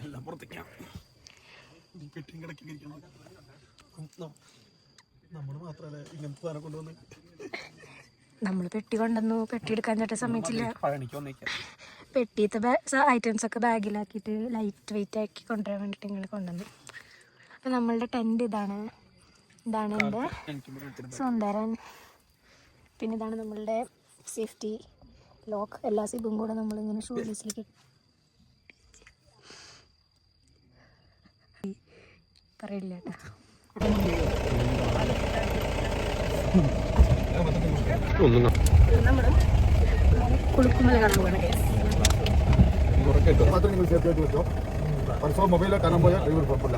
എല്ലാം പുറത്തേക്കാണ്. പെട്ടിയും കിടക്കി നമ്മൾ മാത്രമല്ല ഇങ്ങനത്തെ സാധനം കൊണ്ടുവന്ന് നമ്മൾ പെട്ടി കൊണ്ടുവന്നു. പെട്ടി എടുക്കാൻ ചേട്ടാ സമ്മതിച്ചില്ല. പെട്ടിയത്തെ ഐറ്റംസ് ഒക്കെ ബാഗിലാക്കിയിട്ട് ലൈറ്റ് വെയിറ്റ് ആക്കി കൊണ്ടുവരാൻ വേണ്ടിയിട്ട് ഇങ്ങനെ കൊണ്ടുവന്നു. അപ്പം നമ്മളുടെ ടെൻറ്റ് ഇതാണ്. ഇതാണ് എൻ്റെ സുന്ദരൻ. പിന്നെ ഇതാണ് നമ്മളുടെ സേഫ്റ്റി ലോക്ക്. എല്ലാ സിബും കൂടെ നമ്മളിങ്ങനെ ഷൂ കേസിലേക്ക് പറയില്ല കേട്ടോ. കുളിക്കുമ്പോൾ കാണാൻ പോകണം. മൊബൈലിൽ കാണാൻ പോയാൽ ഡ്രൈവർ കുഴപ്പമില്ല.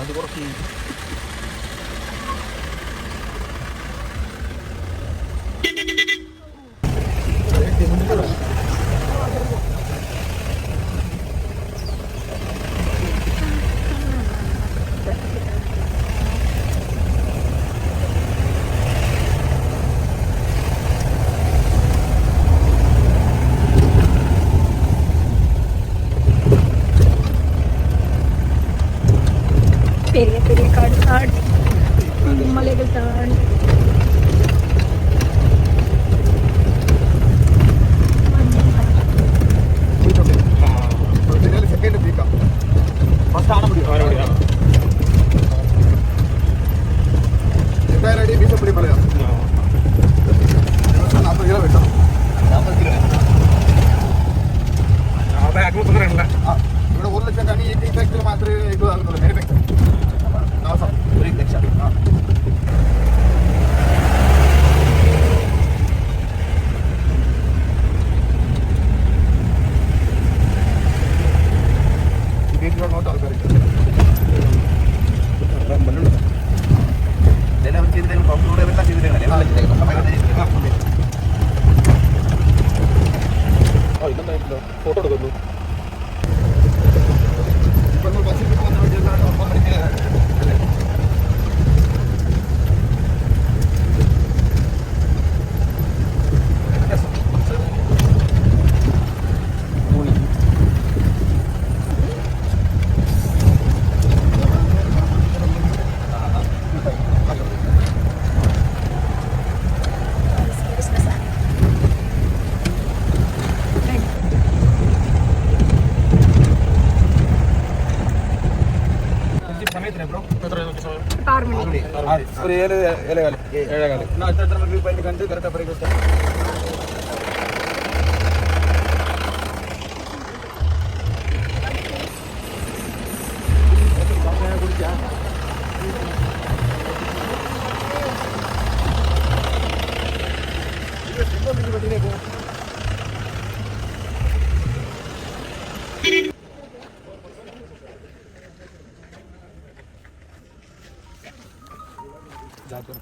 അത് കുറച്ച് பெரிய பெரிய காடு தாண்டி மலைகள் தாண்டி ഇവിടെ 1 ലക്ഷം കണി ഈ ഫാക്ടറിയിൽ മാത്രമേ ഇത് ആകുന്നുള്ളൂ. ഒരു ലക്ഷം വീട്ടിലോട്ട് ആൾക്കാർ ഇതെല്ലാം ചെയ്തിട്ട് ഡോക്ടറോട് എല്ലാം ചെയ്തിട്ടാണ് ഫോട്ടോ എടുക്കുന്നു. ഒരു 7:15 എത്ര മണിക്ക് കണ്ട് കറക്റ്റ് പറയുക.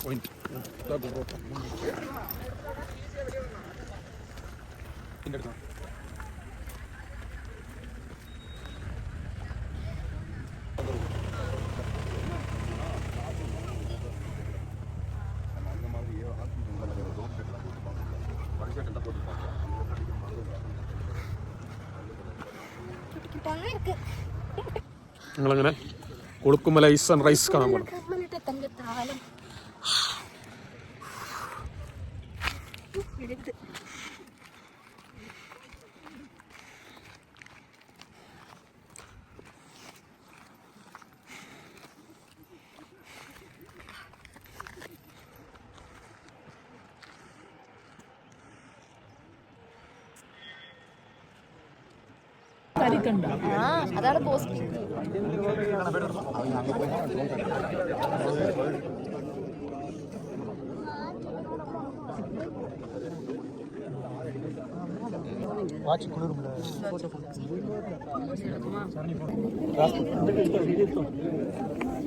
Point. ഞങ്ങളങ്ങനെ കൊളുക്കുമല സൺറൈസ് കാണാൻ പോകണം. അതാണ് പോസ്റ്റ്.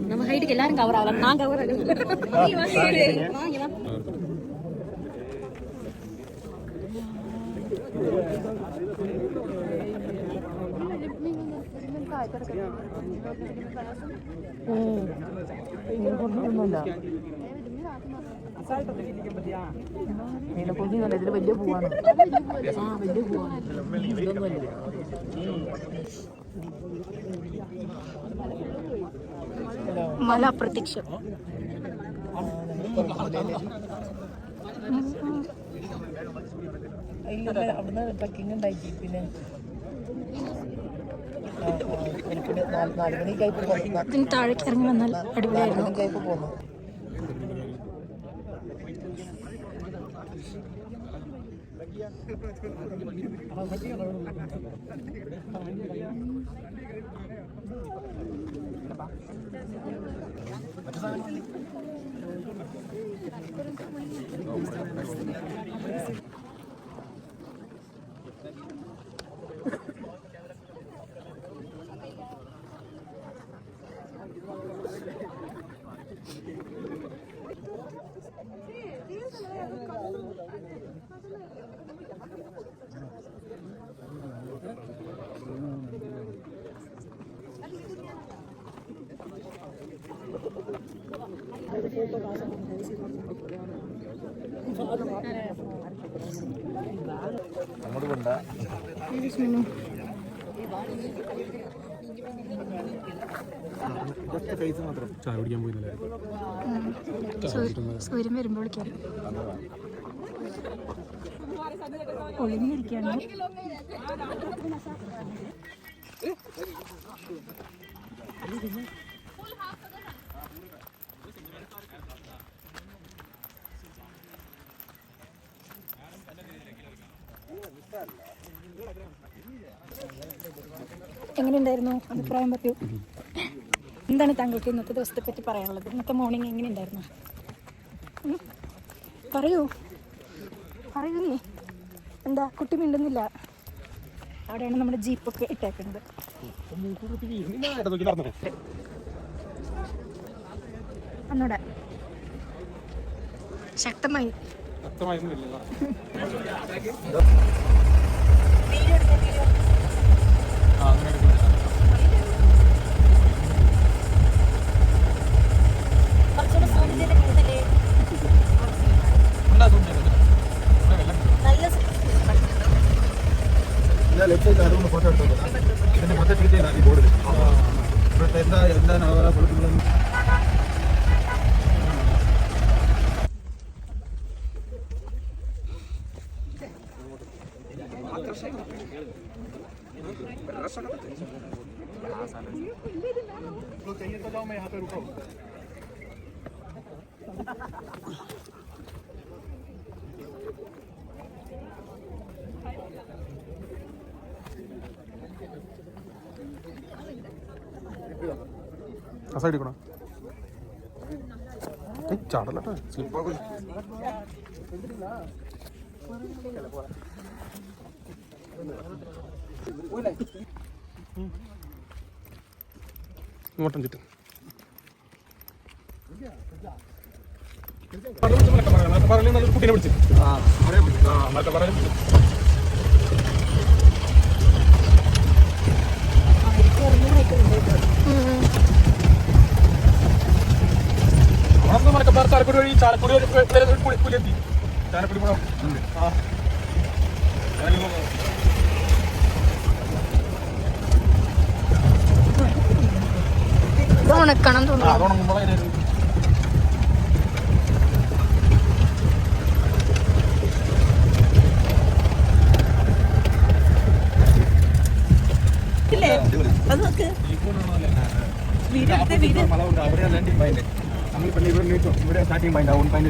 நம்ம ஹைட்டுக்கு எல்லாரும் கவர் ஆகலாம். நான் கவர் ஆகலாம். ഇതില് വലിയ പൂവാണ്. വലിയ പൂവാണ്. മല അപ്രത്യക്ഷം. അവിടുന്ന് ട്രക്കിംഗ് ഉണ്ടായി. പിന്നെ താഴേക്ക് ഇറങ്ങി വന്നാൽ അടിപൊളിയായിരുന്നു. ചായ കുടിക്കാൻ പോയി. സൂര്യൻ വരുമ്പോൾ വിളിക്കാൻ ഒളിഞ്ഞിരിക്കുകയാണ്. എങ്ങനെയുണ്ടായിരുന്നു? അഭിപ്രായം പറയൂ. എന്താണ് താങ്കൾക്ക് ഇന്നത്തെ ദിവസത്തെ പറ്റി പറയാനുള്ളത്? ഇന്നത്തെ മോർണിംഗ് എങ്ങനെയുണ്ടായിരുന്നു? പറയൂ നീ. എന്താ കുട്ടി മിണ്ടുന്നില്ല? അവിടെയാണ് നമ്മുടെ ജീപ്പൊക്കെ ഇട്ടേക്കുന്നത്. ഒന്നൂടെ ശക്തമായി. ഫോട്ടോ എടുത്തോ. ഇതിന്റെ മൊത്തം ഡീറ്റെയിൽ ഈ ബോർഡിൽ എന്താണ് കൊടുക്കുന്നത്. ആ സൈഡിൽ കൂടെ ചാടല്ലോ. സ്ലിപ്പാകും. നോട്ടം ചുറ്റും പറയല് കുട്ടീനെ പിടിച്ച് മറ്റേ പറയലും മലക്കപ്പാറ ചാലക്കുടി വഴി ചാലക്കുടി പുലിയെത്തി. ചാലക്കുടി പുഴ ഇത് ഉണക്കണം തോന്നുന്നു. അതുണങ്ങുമ്പോൾ അതിനൊരു ഇവിടെ സ്റ്റാർട്ടിംഗ് പോയിന്റ് ഓൺ പോയിന്റ്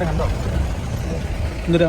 കണ്ടോ എന്തിനാ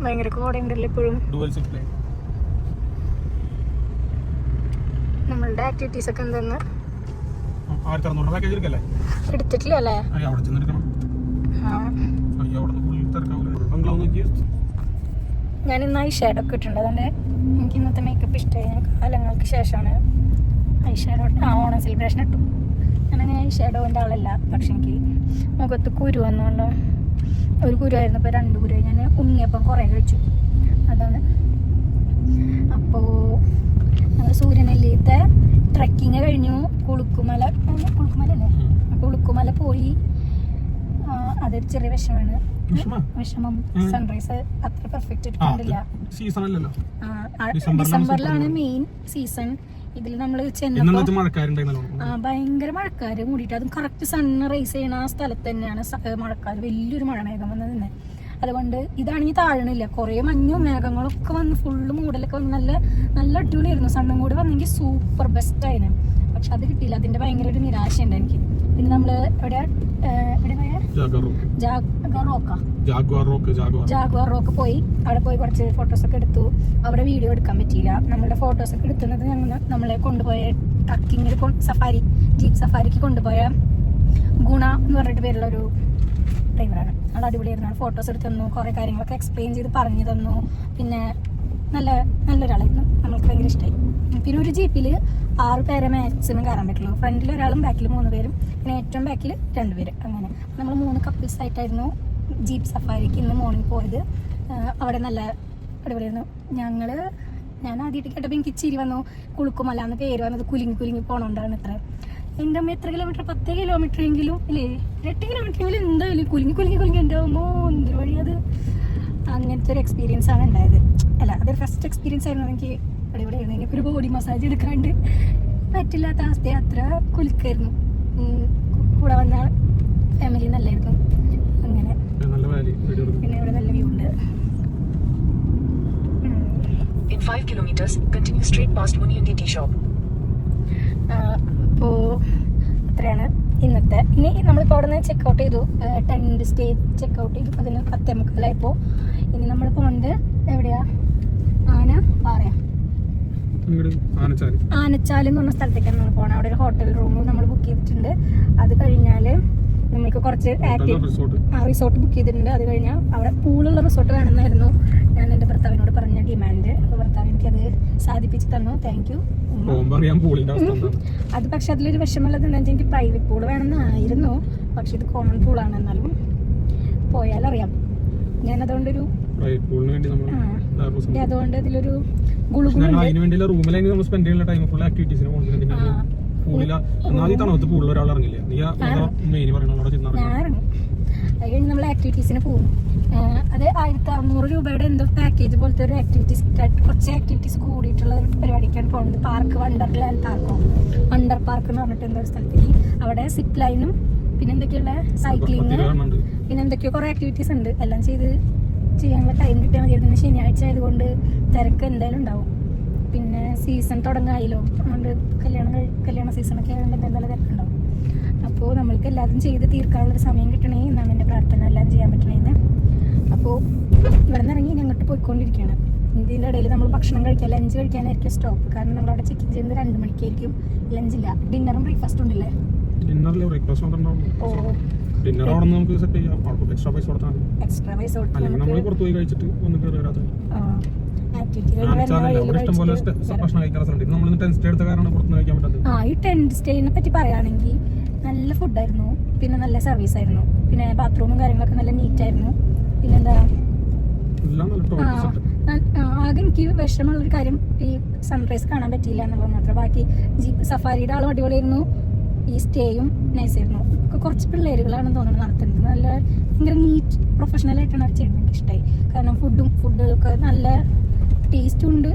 ഭയങ്കര കോടയുണ്ടല്ലോ ഇപ്പോഴും. നമ്മളുടെ ആക്ടിവിറ്റീസ് ഒക്കെ എന്തെന്ന് എടുത്തിട്ടില്ല അല്ലേ? ഞാൻ ഇന്ന് ഐ ഷാഡോ ഒക്കെ ഇട്ടുണ്ട്. അതുകൊണ്ട് എനിക്ക് ഇന്നത്തെ മേക്കപ്പ് ഇഷ്ടമായി. ഞാൻ കാലങ്ങൾക്ക് ശേഷമാണ് ഐ ഷാഡോ ഓണം സെലിബ്രേഷൻ ഇട്ടു. ഞാനങ്ങനെ ഐ ഷാഡോൻ്റെ ആളല്ല. പക്ഷെ എനിക്ക് മുഖത്ത് കുരു വന്നുകൊണ്ട് ഒരു കുരുവായിരുന്നു, ഇപ്പോൾ 2 കുരുവായി. ഞാൻ ഉണ്ണിയപ്പം കുറേ കഴിച്ചു, അതാണ്. അപ്പോൾ ഞങ്ങൾ സൂര്യനെല്ലിയത്തെ ട്രക്കിങ് കഴിഞ്ഞു. കുളുക്കുമല പോയി. അതൊരു ചെറിയ വിഷമം. സൺറൈസ് അത്ര പെർഫെക്റ്റ് കണ്ടില്ല. ഡിസംബറിലാണ് മെയിൻ സീസൺ. ഇതിൽ നമ്മൾ ചെന്നപ്പോൾ ഭയങ്കര മഴക്കാര് മൂടിയിട്ട്, അതും കറക്റ്റ് സൺറൈസ് ചെയ്യണ ആ സ്ഥലത്ത് തന്നെയാണ് മഴക്കാര്, വലിയൊരു മഴ മേഘം വന്നത് തന്നെ. അതുകൊണ്ട് ഇതാണെങ്കിൽ താഴണില്ല, കുറേ മഞ്ഞും മേഘങ്ങളൊക്കെ വന്ന് ഫുള്ള് മൂടലൊക്കെ വന്ന് നല്ല നല്ല അടിപൊളിയായിരുന്നു. സണ്ണും കൂടി വന്നെങ്കിൽ സൂപ്പർ ബെസ്റ്റ് ആയിരുന്നു. പക്ഷെ അത് കിട്ടിയില്ല. അതിന്റെ ഭയങ്കര ഒരു നിരാശയുണ്ട് എനിക്ക്. പിന്നെ നമ്മള് ജാഗ്വാർ റോക്ക് പോയി. അവിടെ പോയി കുറച്ച് ഫോട്ടോസൊക്കെ എടുത്തു. അവിടെ വീഡിയോ എടുക്കാൻ പറ്റിയില്ല. നമ്മളുടെ ഫോട്ടോസൊക്കെ എടുക്കുന്നത് നമ്മളെ കൊണ്ടുപോയ ട്രക്കിങ്ങിൽ ജീപ്പ് സഫാരിക്ക് കൊണ്ടുപോയ ഗുണ എന്ന് പറഞ്ഞിട്ട് പേരുള്ള ഒരു ഡ്രൈവറാണ്. അത് അടിപൊളിയായിരുന്നു. ഫോട്ടോസ് എടുത്ത് തന്നു, കുറേ കാര്യങ്ങളൊക്കെ എക്സ്പ്ലെയിൻ ചെയ്ത് പറഞ്ഞു തന്നു. പിന്നെ നല്ലൊരാളായിരുന്നു, നമ്മൾക്ക് ഭയങ്കര ഇഷ്ടമായി. പിന്നെ ഒരു ജീപ്പിൽ 6 പേരെ മാക്സിമം കയറാൻ പറ്റുള്ളൂ. ഫ്രണ്ടിൽ ഒരാളും ബാക്കിൽ 3 പേരും, പിന്നെ ഏറ്റവും ബാക്കിൽ 2 പേര്. അങ്ങനെ നമ്മൾ 3 കപ്പിൾസ് ആയിട്ടായിരുന്നു ജീപ്പ് സഫാരിക്ക് ഇന്ന് മോർണിംഗ് പോയത്. അവിടെ നല്ല അടിപൊളിയായിരുന്നു. ഞാൻ ആദ്യമായിട്ട് കേട്ടപ്പോൾ എനിക്ക് ചിരി വന്നു. കുളുക്കുമല എന്ന് പേര് വന്നത് കുലുങ്ങി പോകണോണ്ടാണ്. എൻ്റെ അമ്മ എത്ര കിലോമീറ്റർ, 10 കിലോമീറ്റർ എങ്കിലും ഇല്ലേ, 8 കിലോമീറ്റർ എങ്കിലും എന്തായാലും കുലുങ്ങി എൻ്റെ അമ്മോ എന്തൊരു വഴി അത്. അങ്ങനത്തെ ഒരു എക്സ്പീരിയൻസ് ആണ് ഉണ്ടായത്. അല്ല, അതൊരു ഫസ്റ്റ് എക്സ്പീരിയൻസ് ആയിരുന്നു. എനിക്ക് അടിപൊളിയായിരുന്നു. എനിക്കൊരു ബോഡി മസാജ് എടുക്കാണ്ട് പറ്റില്ലാത്ത അവസ്ഥ, അത്ര കുലുക്കായിരുന്നു. കൂടെ വന്ന ഫാമിലി നല്ലായിരുന്നു. അങ്ങനെ പിന്നെ ഇവിടെ നല്ല വ്യൂ ഉണ്ട്. In 5 kilometers, continue straight past Muniundi Tea Shop. അപ്പോൾ അത്രയാണ് ഇന്നത്തെ. ഇനി നമ്മളിപ്പോൾ അവിടെ നിന്ന് ചെക്കൗട്ട് ചെയ്തു, ടെൻറ്റ് സ്റ്റേ ചെക്കൗട്ട് ചെയ്തു. അതിന് 10:45 ഇനി നമ്മൾ പോകുന്നത് എവിടെയാ? പാറയാ, ആനച്ചാൽ എന്ന് പറഞ്ഞ സ്ഥലത്തേക്കാണ് നമ്മൾ പോകണം. അവിടെ ഒരു ഹോട്ടൽ റൂം നമ്മൾ ബുക്ക് ചെയ്തിട്ടുണ്ട്. അത് കഴിഞ്ഞാൽ നമുക്ക് കുറച്ച് റിസോർട്ട് ബുക്ക് ചെയ്തിട്ടുണ്ട്. അത് കഴിഞ്ഞാൽ അവിടെ പൂളുള്ള റിസോർട്ട് വേണമെന്നായിരുന്നു ഞാൻ എൻ്റെ ഭർത്താവിനോട് പറഞ്ഞ ഡിമാൻഡ്. അപ്പോൾ ഭർത്താവ് എനിക്കത് സാധിപ്പിച്ച് തന്നു. Thank you. അത് പക്ഷെ അതിലൊരു വിഷമമുള്ളത് എന്താ വെച്ചാൽ എനിക്ക് പ്രൈവറ്റ് പൂൾ വേണമെന്നായിരുന്നു. പക്ഷെ ഇത് കോമൺ പൂളാണ്. എന്നാലും പോയാലറിയാം. ഞാൻ അതുകൊണ്ടൊരു അതുകൊണ്ട് അതിലൊരു നമ്മൾ ആക്ടിവിറ്റീസിന് പോകും. അത് 1600 രൂപയുടെ എന്തോ പാക്കേജ് പോലത്തെ ഒരു ആക്ടിവിറ്റീസ്, കുറച്ച് ആക്ടിവിറ്റീസ് കൂടിയിട്ടുള്ള ഒരു പരിപാടിക്കാണ് പോകുന്നത്. പാർക്ക് വണ്ടർലാൻഡ് പാർക്കോ വണ്ടർ പാർക്ക് എന്ന് പറഞ്ഞിട്ട് എന്തോ സ്ഥലത്തേക്ക്. അവിടെ സിപ്പ് ലൈനും പിന്നെ എന്തൊക്കെയുള്ള സൈക്ലിങ് പിന്നെ എന്തൊക്കെയോ കുറേ ആക്ടിവിറ്റീസ് ഉണ്ട്. എല്ലാം ചെയ്യാനുള്ള ടൈം കിട്ടിയാൽ മതിയായിരുന്നു. ശനിയാഴ്ച ആയതുകൊണ്ട് തിരക്ക് എന്തായാലും ഉണ്ടാവും. പിന്നെ സീസൺ തുടങ്ങാമല്ലോ, അതുകൊണ്ട് കല്യാണ സീസണൊക്കെ ആയതുകൊണ്ട് എന്തായാലും തിരക്കുണ്ടാവും. അപ്പോൾ നമ്മൾക്ക് എല്ലാതും ചെയ്ത് തീർക്കാനുള്ളൊരു സമയം കിട്ടണേ എന്നാണ് എൻ്റെ പ്രാർത്ഥന, എല്ലാം ചെയ്യാൻ പറ്റണേന്ന്. അപ്പോൾ ഇവിടെ നിന്ന് ഇറങ്ങി ഞങ്ങോട്ട് പോയിക്കൊണ്ടിരിക്കുകയാണ്. ഇതിൻ്റെ ഇടയിൽ നമ്മൾ ഭക്ഷണം കഴിക്കാൻ, ലഞ്ച് കഴിക്കാനായിരിക്കും സ്റ്റോപ്പ്. കാരണം നമ്മളവിടെ ചെക്ക് ചെയ്യുന്നത് 2 മണിക്കായിരിക്കും. ലഞ്ചില്ല, ഡിന്നറും ബ്രേക്ക്ഫാസ്റ്റും ഉണ്ടല്ലേ? ഡിന്നർ അവിടെ നമുക്ക് സെറ്റ് ചെയ്യാം. എക്സ്ട്രാ പൈസ കൊടുത്താൽ എക്സ്ട്രാ പൈസ അല്ലെങ്കിൽ നമ്മൾ പുറത്ത് പോയി കഴിച്ചിട്ട് ഒന്ന് കയറി വരാത്ത ഭക്ഷണം കഴിക്കാൻ സ്ഥലം. നമ്മൾ ടെന്റ് സ്റ്റേ എടുത്ത കാരണം പുറത്ത് കഴിക്കാൻ പറ്റാത്തത്. ഈ ടെന്റ് സ്റ്റേനെ പറ്റി പറയുകയാണെങ്കിൽ നല്ല ഫുഡായിരുന്നു, പിന്നെ നല്ല സർവീസ് ആയിരുന്നു, പിന്നെ ബാത്റൂമും കാര്യങ്ങളൊക്കെ നല്ല നീറ്റ് ആയിരുന്നു. പിന്നെന്താ ആകെ എനിക്ക് വിഷമമുള്ളൊരു കാര്യം ഈ സൺറൈസ് കാണാൻ പറ്റിയില്ല എന്നുള്ളത് മാത്രം. ബാക്കി ജീപ്പ് സഫാരിയുടെ ആളും അടിപൊളിയായിരുന്നു, ഈ സ്റ്റേയും നൈസായിരുന്നു. കുറച്ച് പിള്ളേരുകളാണെന്ന് തോന്നുന്നു നടത്തുന്നത്. നല്ല ഭയങ്കര നീറ്റ് പ്രൊഫഷണലായിട്ടാണ് അവർ ചെയ്യുന്നത്. എനിക്ക് ഇഷ്ടമായി. കാരണം ഫുഡൊക്കെ നല്ല ടേസ്റ്റും ഉണ്ട്.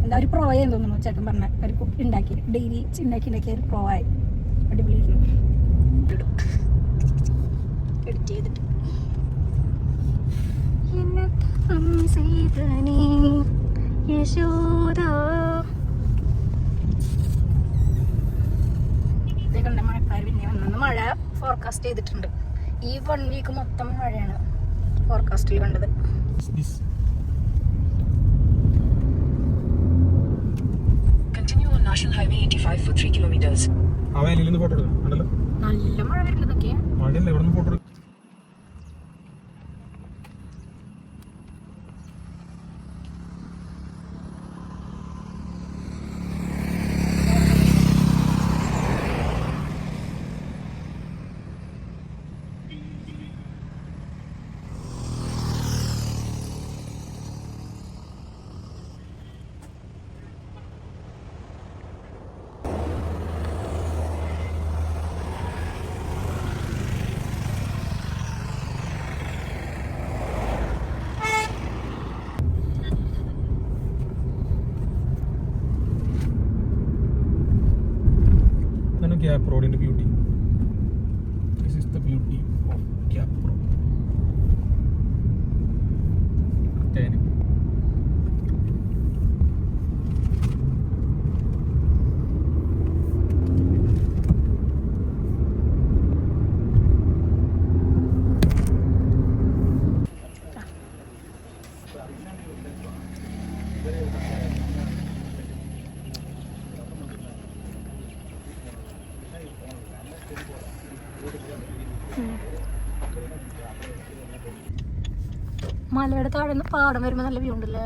എന്താ ഒരു പ്രോയാന്ന് തോന്നുന്നു ചേട്ടൻ പറഞ്ഞ ഒരു കുക്ക് ഉണ്ടാക്കി ഡെയിലി ഉണ്ടാക്കിയ ഒരു പ്രോയായി അടിപൊളിയായിരുന്നു. എഡിറ്റ് ചെയ്തിട്ട് മഴക്കാർ പിന്നെ വന്നു. മഴ ഫോർകാസ്റ്റ് ചെയ്തിട്ടുണ്ട്. ഈ 1 വീക്ക് മൊത്തം മഴയാണ് ഫോർകാസ്റ്റിൽ കണ്ടത്. Continue on National Highway 85 for 3 kilometers. നല്ല മഴ വരുന്നതൊക്കെ മഴയല്ല ഇവിടെ നിന്ന് photo. Gap Road in the beauty. This is the beauty of Gap Road. മലയുടെ താഴെ നിന്ന് പാടം വരുമ്പോൾ നല്ല വ്യൂ ഉണ്ടല്ലേ.